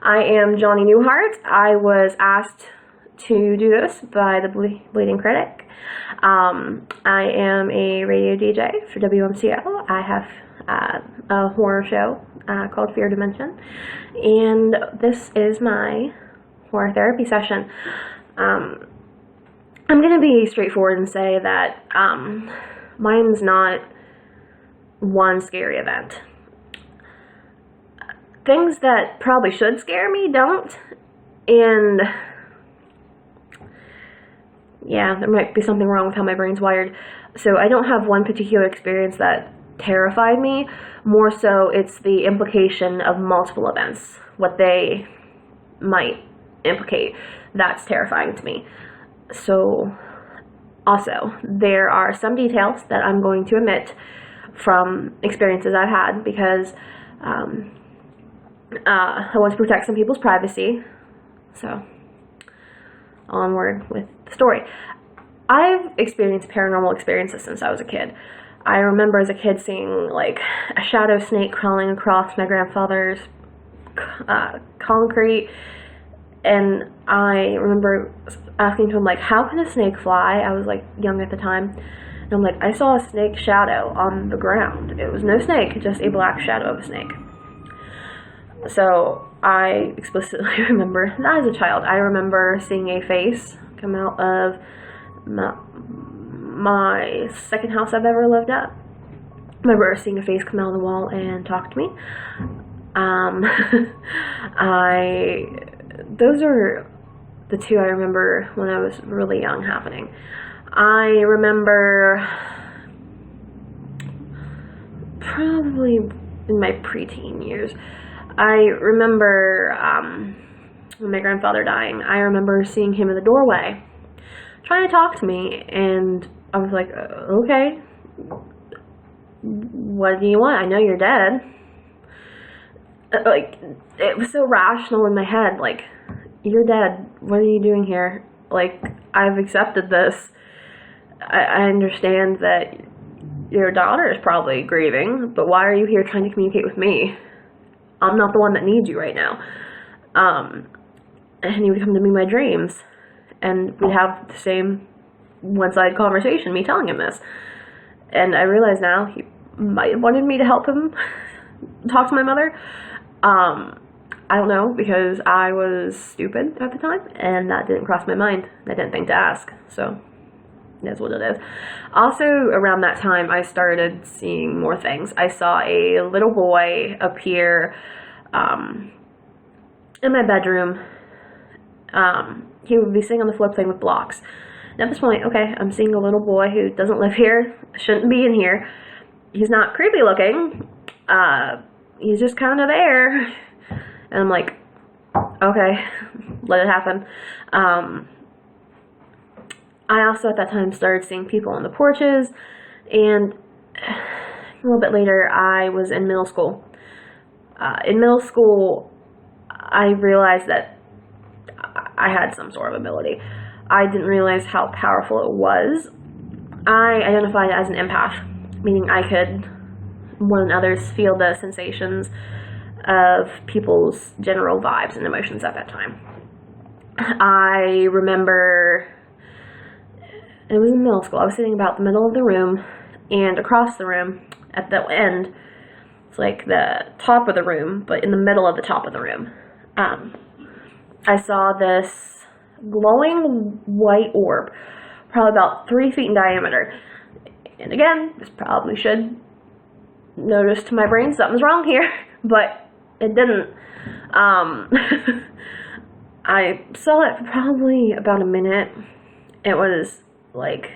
I am Johnny Newhart. I was asked to do this by the Bleeding Critic. I am a radio DJ for WMCO. I have a horror show called Fear Dimension, and this is my horror therapy session. I'm going to be straightforward and say that mine's not one scary event. Things that probably should scare me don't, and yeah, there might be something wrong with how my brain's wired. So I don't have one particular experience that terrified me. More so, it's the implication of multiple events, what they might implicate, that's terrifying to me. So also, there are some details that I'm going to omit from experiences I've had because I want to protect some people's privacy. So, onward with the story. I've experienced paranormal experiences since I was a kid. I remember as a kid seeing like a shadow snake crawling across my grandfather's concrete, and I remember asking him, like, how can a snake fly? I was like young at the time, and I'm like, I saw a snake shadow on the ground. It was no snake, just a black shadow of a snake. So I explicitly remember that as a child. I remember seeing a face come out of my second house I've ever lived at. I remember seeing a face come out of the wall and talk to me. Those are the two I remember when I was really young happening. I remember probably in my preteen years. I remember when my grandfather dying, I remember seeing him in the doorway trying to talk to me, and I was like, okay, what do you want? I know you're dead. Like, it was so rational in my head, like, you're dead, what are you doing here? Like, I've accepted this. I understand that your daughter is probably grieving, but why are you here trying to communicate with me? I'm not the one that needs you right now. And he would come to me in my dreams, and we'd have the same one-sided conversation, me telling him this. And I realize now he might have wanted me to help him talk to my mother. I don't know, because I was stupid at the time, and that didn't cross my mind. I didn't think to ask, so that's what it is. Also, around that time, I started seeing more things. I saw a little boy appear in my bedroom. He would be sitting on the floor playing with blocks. And at this point, okay, I'm seeing a little boy who doesn't live here, shouldn't be in here. He's not creepy looking. He's just kind of there. And I'm like, okay, let it happen. I also at that time started seeing people on the porches, and a little bit later I was in middle school. In middle school, I realized that I had some sort of ability. I didn't realize how powerful it was. I identified as an empath, meaning I could, more than others, feel the sensations of people's general vibes and emotions at that time. I remember it was in middle school. I was sitting about the middle of the room, and across the room, at the end, it's like the top of the room, but in the middle of the top of the room, I saw this glowing white orb, probably about 3 feet in diameter. And again, this probably should notice to my brain something's wrong here, but it didn't. I saw it for probably about a minute. It was like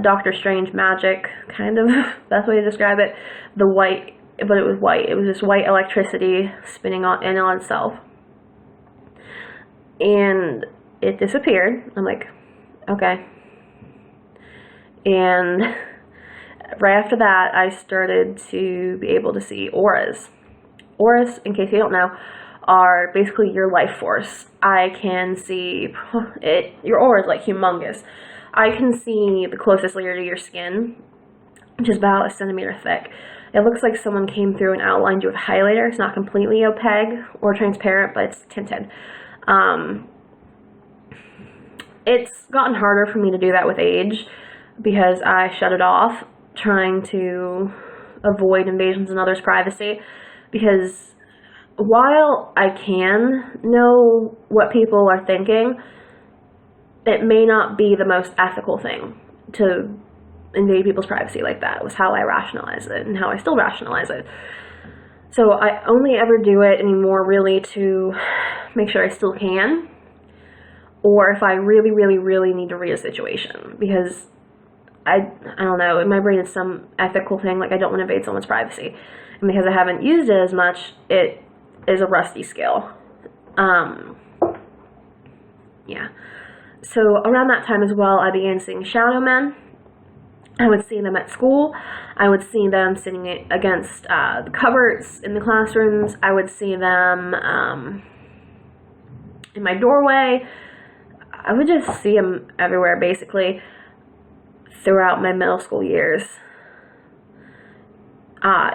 Doctor Strange magic, kind of. That's the way to describe it. The white, but it was white. It was just white electricity spinning on itself. And it disappeared. I'm like, okay. And right after that, I started to be able to see auras. Auras, in case you don't know, are basically your life force. I can see it. Your aura is like humongous. I can see the closest layer to your skin, which is about a centimeter thick. It looks like someone came through and outlined you with highlighter. It's not completely opaque or transparent, but it's tinted. It's gotten harder for me to do that with age because I shut it off, trying to avoid invasions in others' privacy. Because while I can know what people are thinking, it may not be the most ethical thing to invade people's privacy like that. Was how I rationalize it and how I still rationalize it. So I only ever do it anymore really to make sure I still can, or if I really, really, really need to read a situation, because I don't know, in my brain it's some ethical thing, like I don't want to invade someone's privacy. And because I haven't used it as much, it is a rusty skill. Yeah. So around that time as well, I began seeing shadow men. I would see them at school. I would see them sitting against the cupboards in the classrooms. I would see them in my doorway. I would just see them everywhere, basically, throughout my middle school years.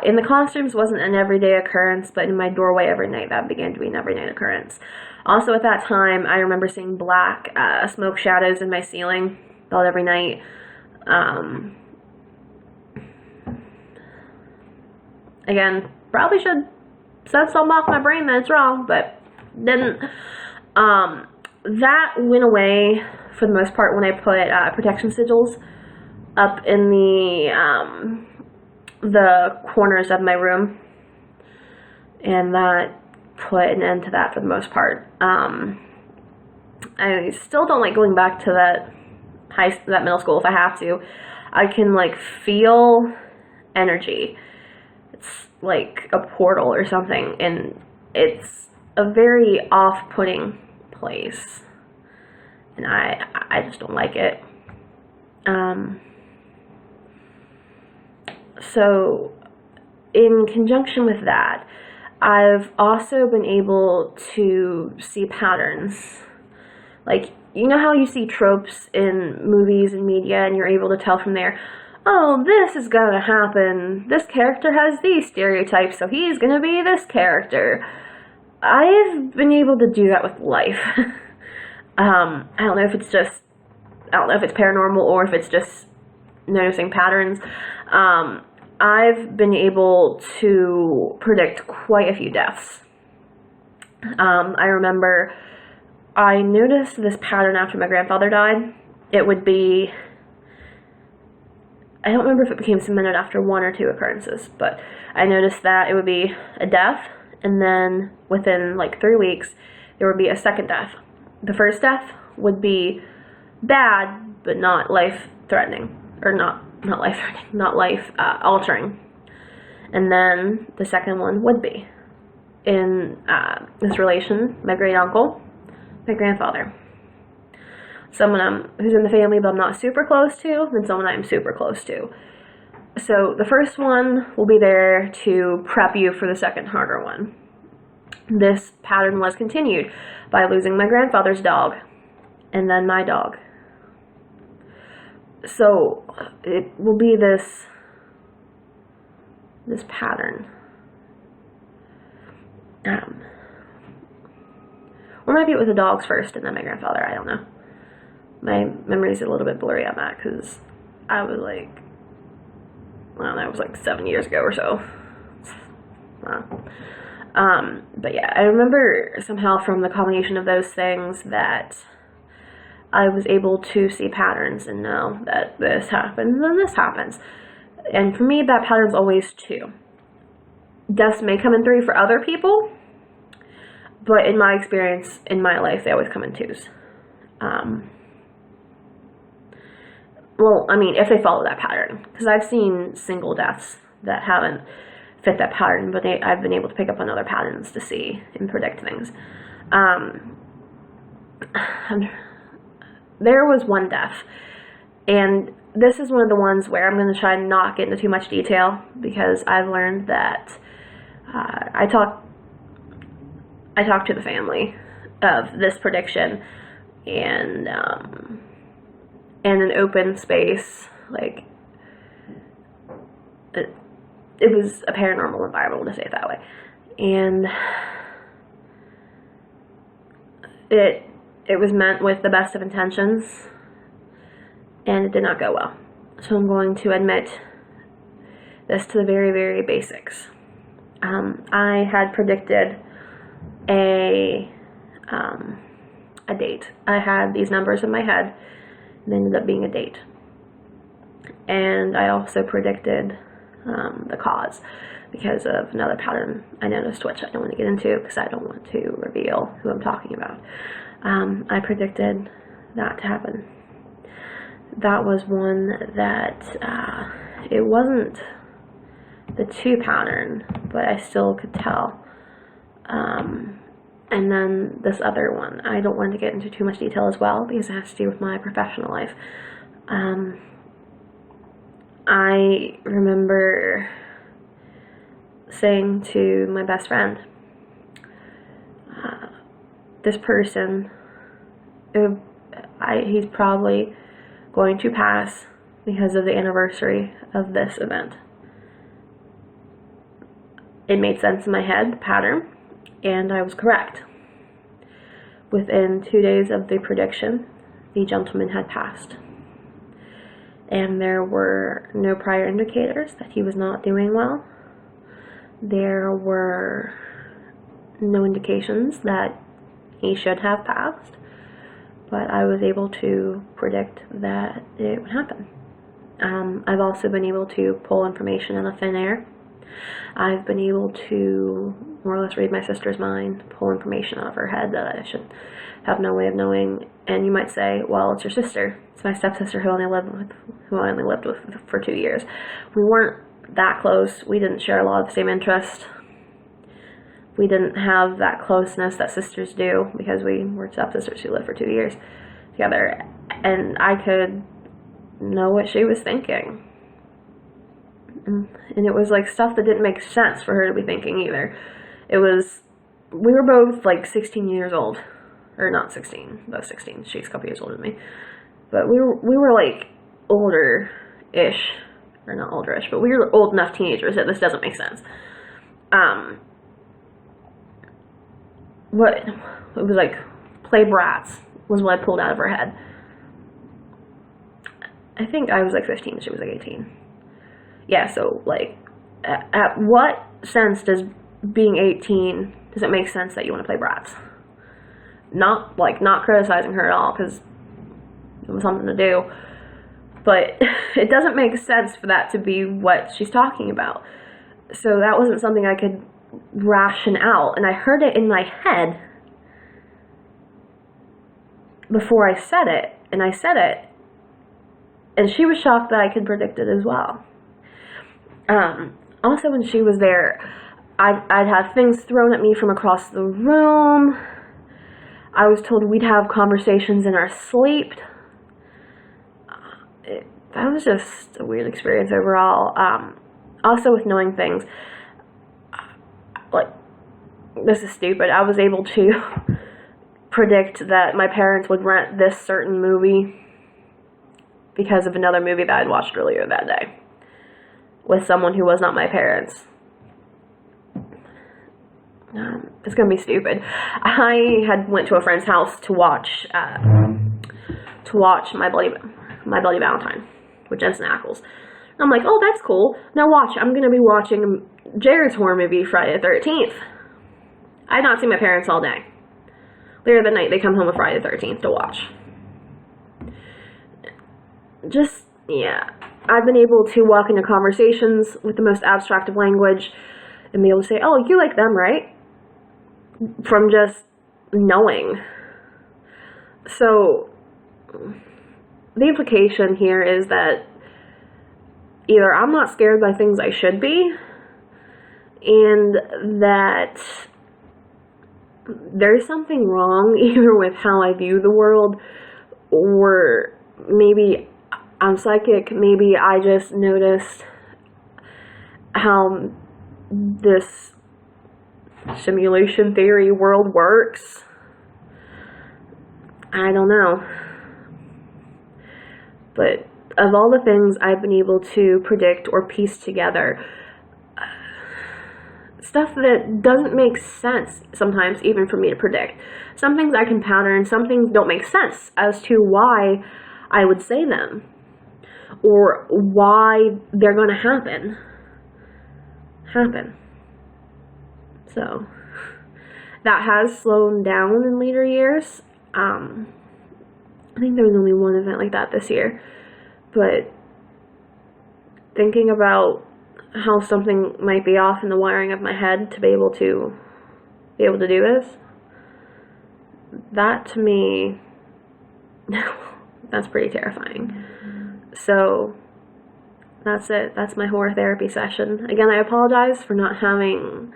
In the classrooms wasn't an everyday occurrence, but in my doorway every night, that began to be an everyday occurrence. Also at that time, I remember seeing black smoke shadows in my ceiling about every night. Again, probably should set something off my brain that it's wrong, but didn't. That went away for the most part when I put protection sigils up in the corners of my room, and that put an end to that for the most part. I still don't like going back to that middle school if I have to. I can like feel energy. It's like a portal or something, and it's a very off-putting place, and I just don't like it. So in conjunction with that, I've also been able to see patterns. Like, you know how you see tropes in movies and media and you're able to tell from there, oh, this is gonna happen. This character has these stereotypes, so he's gonna be this character. I've been able to do that with life. I don't know if it's paranormal or if it's just noticing patterns. I've been able to predict quite a few deaths. I remember I noticed this pattern after my grandfather died. It would be, I don't remember if it became cemented after one or two occurrences, but I noticed that it would be a death, and then within like 3 weeks, there would be a second death. The first death would be bad, but not life-threatening, or not life-threatening, not life-altering. And then the second one would be, in this relation, my great-uncle, my grandfather. Someone who's in the family but I'm not super close to, and someone I'm super close to. So the first one will be there to prep you for the second harder one. This pattern was continued by losing my grandfather's dog, and then my dog. So it will be this pattern. Or maybe it was the dogs first and then my grandfather, I don't know. My memory's a little bit blurry on that because I was like, I don't know, it was like 7 years ago or so. But yeah, I remember somehow from the combination of those things that I was able to see patterns and know that this happens and this happens. And for me, that pattern's always 2. Deaths may come in 3 for other people, but in my experience, in my life, they always come in 2s. Well, I mean, if they follow that pattern. Because I've seen single deaths that haven't fit that pattern, but I've been able to pick up on other patterns to see and predict things. There was one death, and this is one of the ones where I'm going to try and not get into too much detail, because I've learned that I talked to the family of this prediction, and in an open space, like it was a paranormal environment, we'll just say it that way. And it was meant with the best of intentions, and it did not go well. So I'm going to admit this to the very, very basics. I had predicted a date. I had these numbers in my head, and it ended up being a date. And I also predicted the cause because of another pattern I noticed, which I don't want to get into because I don't want to reveal who I'm talking about. I predicted that to happen. That was one that it wasn't the 2 pattern, but I still could tell. And then this other one, I don't want to get into too much detail as well because it has to do with my professional life. I remember saying to my best friend, this person, he's probably going to pass because of the anniversary of this event. It made sense in my head, the pattern, and I was correct. Within 2 days of the prediction, the gentleman had passed. And there were no prior indicators that he was not doing well. There were no indications that he should have passed, but I was able to predict that it would happen. I've also been able to pull information in the thin air. I've been able to more or less read my sister's mind, pull information out of her head that I should have no way of knowing. And you might say, well, it's your sister. It's my stepsister who I only lived with for 2 years. We weren't that close. We didn't share a lot of the same interests. We didn't have that closeness that sisters do because we were stepsisters who lived for 2 years together. And I could know what she was thinking. And it was like stuff that didn't make sense for her to be thinking either. We were both like 16 years old. Or not 16, both 16. She's a couple years older than me. But we were like older-ish. Or not older-ish, but we were old enough teenagers that this doesn't make sense. It was like, play brats was what I pulled out of her head. I think I was like 15, she was like 18. Yeah, so like, at what sense does being 18, does it make sense that you want to play brats? Not criticizing her at all, because it was something to do, but it doesn't make sense for that to be what she's talking about. So that wasn't something I could ration out, and I heard it in my head before I said it, and I said it, and she was shocked that I could predict it as well. Also, when she was there, I'd have things thrown at me from across the room. I was told we'd have conversations in our sleep. That was just a weird experience overall. Also, with knowing things, like, this is stupid, I was able to predict that my parents would rent this certain movie because of another movie that I'd watched earlier that day with someone who was not my parents. It's gonna be stupid. I had went to a friend's house to watch My Bloody Valentine with Jensen Ackles. I'm like, oh, that's cool. Now watch, I'm gonna be watching Jared's horror movie Friday the 13th. I had not seen my parents all day. Later that night, they come home with Friday the 13th to watch. Just, yeah. I've been able to walk into conversations with the most abstract of language and be able to say, oh, you like them, right? From just knowing. So, the implication here is that either I'm not scared by things I should be, and that there's something wrong either with how I view the world, or maybe I'm psychic, maybe I just noticed how this simulation theory world works. I don't know. But of all the things I've been able to predict or piece together, stuff that doesn't make sense sometimes, even for me to predict. Some things I can pattern, some things don't make sense as to why I would say them, or why they're going to happen. So that has slowed down in later years. I think there was only one event like that this year, but thinking about how something might be off in the wiring of my head to be able to do this, that to me, that's pretty terrifying. So that's it. That's my horror therapy session. Again, I apologize for not having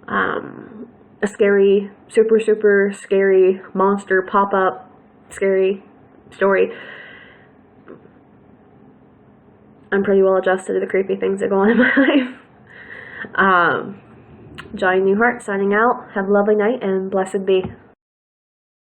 a scary, super scary monster pop up scary story. I'm pretty well adjusted to the creepy things that go on in my life. Johnny Newhart signing out. Have a lovely night and blessed be.